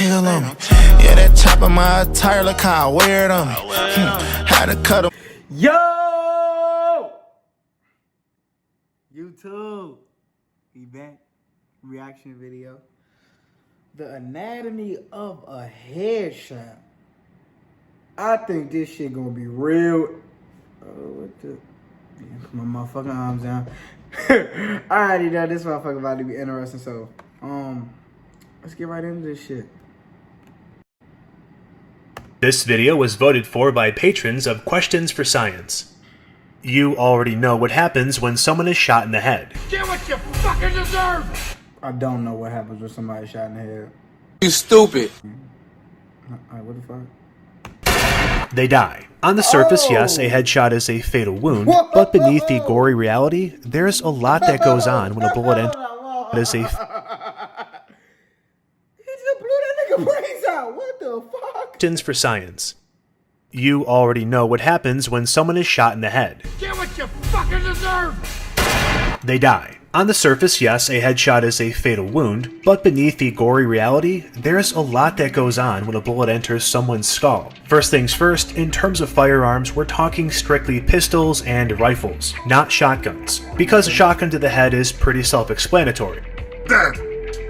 tail on me. Yeah, that chopper, my attire, look how I wear it on me. Had to cut him. Yo! YouTube. We back. Reaction video. The anatomy of a headshot. I think this shit gonna be real. Oh, what the? Put my motherfucking arms down. Alrighty, now this motherfucker about to be interesting. So, let's get right into this shit. This video was voted for by patrons of Questions for Science. You already know what happens when someone is shot in the head. Get what you fucking deserve! I don't know what happens when somebody shot in the head. You stupid. Alright, what the fuck? They die. On the surface, yes, a headshot is a fatal wound, but beneath the gory reality, there's a lot that goes on when a bullet enters a... He just blew that nigga brains out. What the fuck? Questions for Science. You already know what happens when someone is shot in the head. Get what you fucking deserve! They die. On the surface, yes, a headshot is a fatal wound, but beneath the gory reality, there's a lot that goes on when a bullet enters someone's skull. First things first, in terms of firearms, we're talking strictly pistols and rifles, not shotguns, because a shotgun to the head is pretty self-explanatory.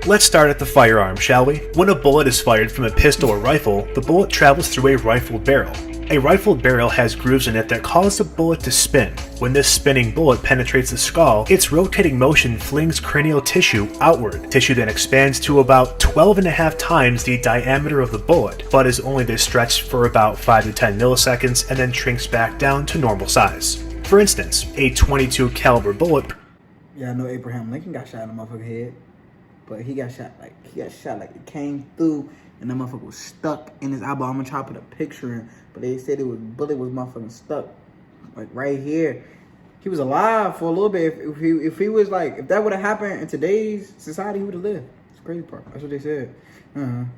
Let's start at the firearm, shall we? When a bullet is fired from a pistol or rifle, the bullet travels through a rifled barrel. A rifled barrel has grooves in it that cause the bullet to spin. When this spinning bullet penetrates the skull, its rotating motion flings cranial tissue outward. Tissue then expands to about 12.5 times the diameter of the bullet, but is only stretched for about 5 to 10 milliseconds and then shrinks back down to normal size. For instance, a .22 caliber bullet. Yeah, I know Abraham Lincoln got shot in the motherfucking head, but he got shot like it came through and the motherfucker was stuck in his eyeball. I'm gonna try to put a picture in, but they said bullet was motherfucking stuck, like right here. He was alive for a little bit. If he was like, if that would have happened in today's society, he would have lived. It's the crazy part. That's what they said. I'm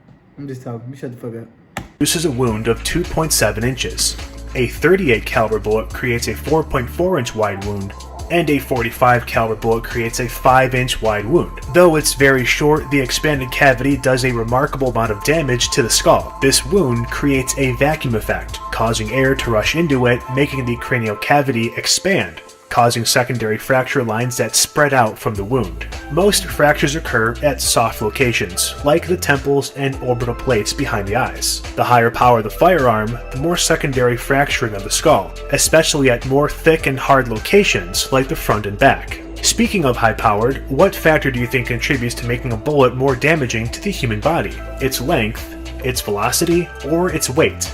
just talking. Let me shut the fuck up. Produces a wound of 2.7 inches. A .38 caliber bullet creates a 4.4 inch wide wound, and a .45 caliber bullet creates a 5-inch wide wound. Though it's very short, the expanded cavity does a remarkable amount of damage to the skull. This wound creates a vacuum effect, causing air to rush into it, making the cranial cavity expand, causing secondary fracture lines that spread out from the wound. Most fractures occur at soft locations, like the temples and orbital plates behind the eyes. The higher power the firearm, the more secondary fracturing of the skull, especially at more thick and hard locations like the front and back. Speaking of high-powered, what factor do you think contributes to making a bullet more damaging to the human body? Its length, its velocity, or its weight?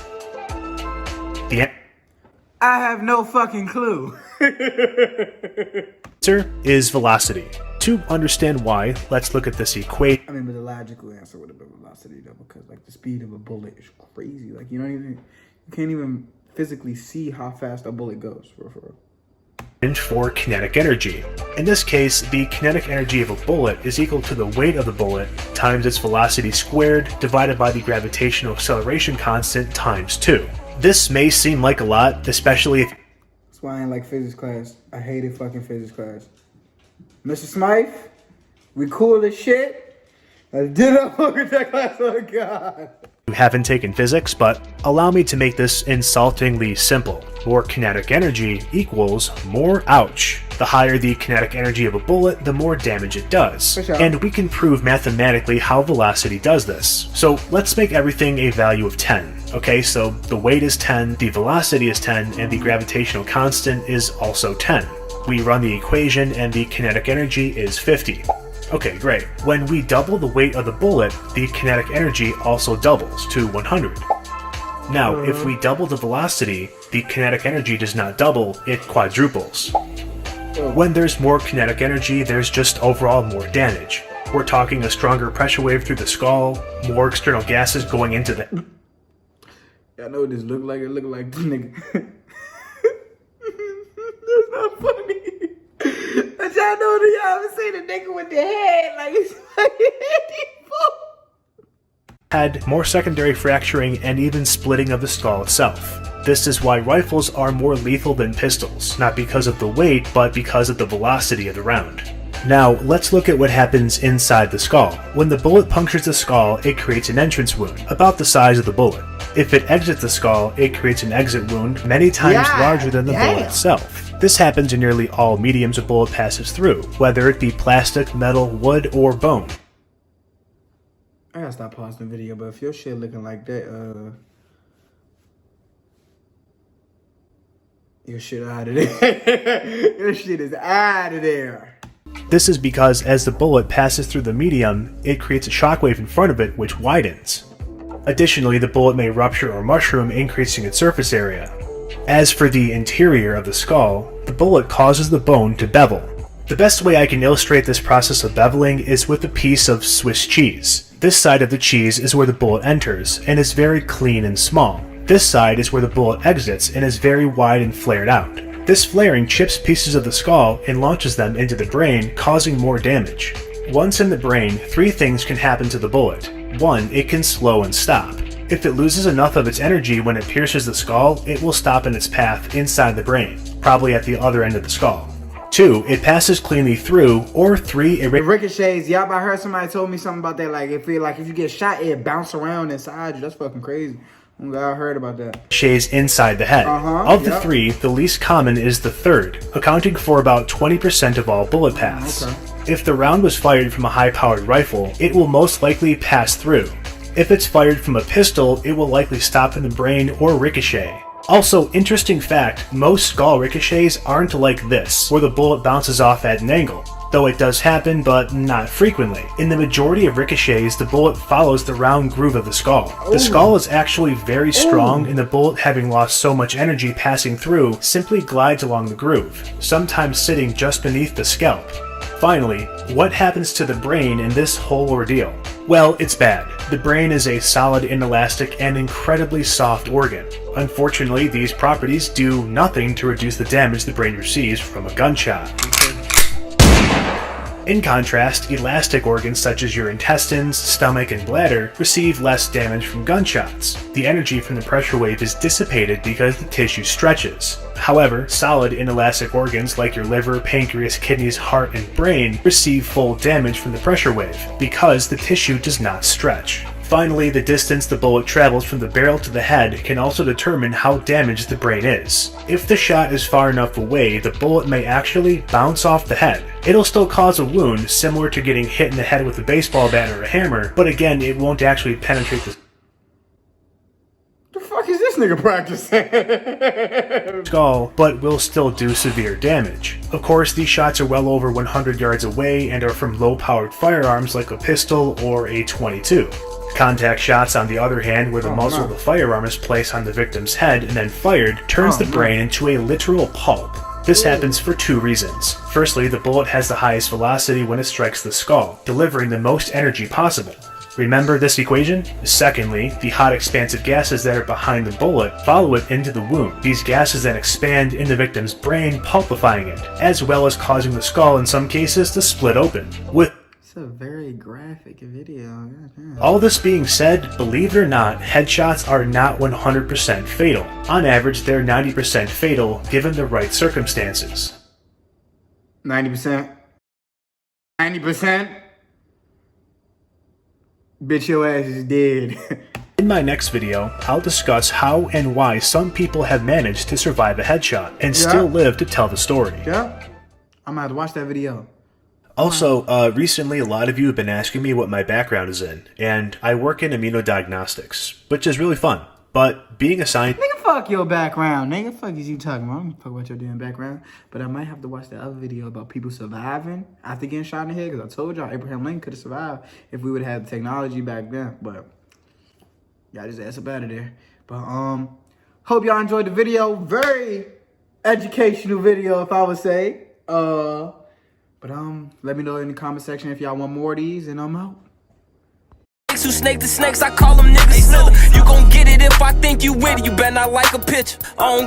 I have no fucking clue. Answer is velocity. To understand why, let's look at this equation. I mean, but the logical answer would have been velocity though, because like the speed of a bullet is crazy. Like you can't even physically see how fast a bullet goes. For For kinetic energy. In this case, the kinetic energy of a bullet is equal to the weight of the bullet times its velocity squared divided by the gravitational acceleration constant times 2. This may seem like a lot, especially if... That's why I ain't like physics class. I hated fucking physics class. Mr. Smythe, we cool as shit. I did not fucking that class, oh god. You haven't taken physics, but allow me to make this insultingly simple. More kinetic energy equals more ouch. The higher the kinetic energy of a bullet, the more damage it does. For sure. And we can prove mathematically how velocity does this. So let's make everything a value of 10. Okay, so the weight is 10, the velocity is 10, and the gravitational constant is also 10. We run the equation and the kinetic energy is 50. Okay, great. When we double the weight of the bullet, the kinetic energy also doubles to 100. Now, if we double the velocity, the kinetic energy does not double, it quadruples. When there's more kinetic energy, there's just overall more damage. We're talking a stronger pressure wave through the skull, more external gases going into the... I know what this look like. It look like this nigga. That's not funny. But y'all know that y'all ever seen a nigga with the head like it's had more secondary fracturing and even splitting of the skull itself. This is why rifles are more lethal than pistols, not because of the weight, but because of the velocity of the round. Now, let's look at what happens inside the skull. When the bullet punctures the skull, it creates an entrance wound, about the size of the bullet. If it exits the skull, it creates an exit wound many times larger than the bullet itself. This happens in nearly all mediums a bullet passes through, whether it be plastic, metal, wood, or bone. I gotta stop pausing the video, but if your shit looking like that, your shit out of there. Your shit is out of there. This is because as the bullet passes through the medium, it creates a shockwave in front of it which widens. Additionally, the bullet may rupture or mushroom, increasing its surface area. As for the interior of the skull, the bullet causes the bone to bevel. The best way I can illustrate this process of beveling is with a piece of Swiss cheese. This side of the cheese is where the bullet enters, and is very clean and small. This side is where the bullet exits and is very wide and flared out. This flaring chips pieces of the skull and launches them into the brain, causing more damage. Once in the brain, 3 things can happen to the bullet. 1, it can slow and stop. If it loses enough of its energy when it pierces the skull, it will stop in its path inside the brain, probably at the other end of the skull. 2, it passes cleanly through, or 3, it ricochets. Yup, I heard somebody told me something about that. Like if you get shot, it bounce around inside you. That's fucking crazy. I heard about that. Ricochets inside the head. Of the 3, the least common is the 3rd, accounting for about 20% of all bullet paths. If the round was fired from a high-powered rifle, it will most likely pass through. If it's fired from a pistol, it will likely stop in the brain or ricochet. Also, interesting fact, most skull ricochets aren't like this, where the bullet bounces off at an angle. Though it does happen, but not frequently. In the majority of ricochets, the bullet follows the round groove of the skull. The skull is actually very strong, and the bullet, having lost so much energy passing through, simply glides along the groove, sometimes sitting just beneath the scalp. Finally, what happens to the brain in this whole ordeal? Well, it's bad. The brain is a solid, inelastic, and incredibly soft organ. Unfortunately, these properties do nothing to reduce the damage the brain receives from a gunshot. In contrast, elastic organs such as your intestines, stomach, and bladder receive less damage from gunshots. The energy from the pressure wave is dissipated because the tissue stretches. However, solid, inelastic organs like your liver, pancreas, kidneys, heart, and brain receive full damage from the pressure wave because the tissue does not stretch. Finally, the distance the bullet travels from the barrel to the head can also determine how damaged the brain is. If the shot is far enough away, the bullet may actually bounce off the head. It'll still cause a wound, similar to getting hit in the head with a baseball bat or a hammer, but again, it won't actually penetrate the fuck is this nigga practicing? skull, but will still do severe damage. Of course, these shots are well over 100 yards away and are from low-powered firearms like a pistol or a .22. Contact shots, on the other hand, where the muzzle of the firearm is placed on the victim's head and then fired, turns the brain into a literal pulp. This happens for 2 reasons. Firstly, the bullet has the highest velocity when it strikes the skull, delivering the most energy possible. Remember this equation? Secondly, the hot expansive gases that are behind the bullet follow it into the wound. These gases then expand in the victim's brain, pulpifying it, as well as causing the skull in some cases to split open. It's a very graphic video. All this being said, believe it or not, headshots are not 100% fatal. On average, they're 90% fatal given the right circumstances. 90%? 90%? Bitch, your ass is dead. In my next video, I'll discuss how and why some people have managed to survive a headshot and still live to tell the story. Yeah, I'm gonna have to watch that video. Also, recently a lot of you have been asking me what my background is in, and I work in immunodiagnostics, which is really fun. But being a scientist... Nigga, fuck your background. Nigga, fuck is you talking about? I don't fuck about your damn background. But I might have to watch the other video about people surviving after getting shot in the head, because I told y'all Abraham Lincoln could have survived if we would have had the technology back then. But y'all just ass up out of there. But hope y'all enjoyed the video. Very educational video, if I would say. But let me know in the comment section if y'all want more of these, and I'm out. Who snake the snakes, I call them niggas slither. You gon' get it if I think you with it. You better not like a picture.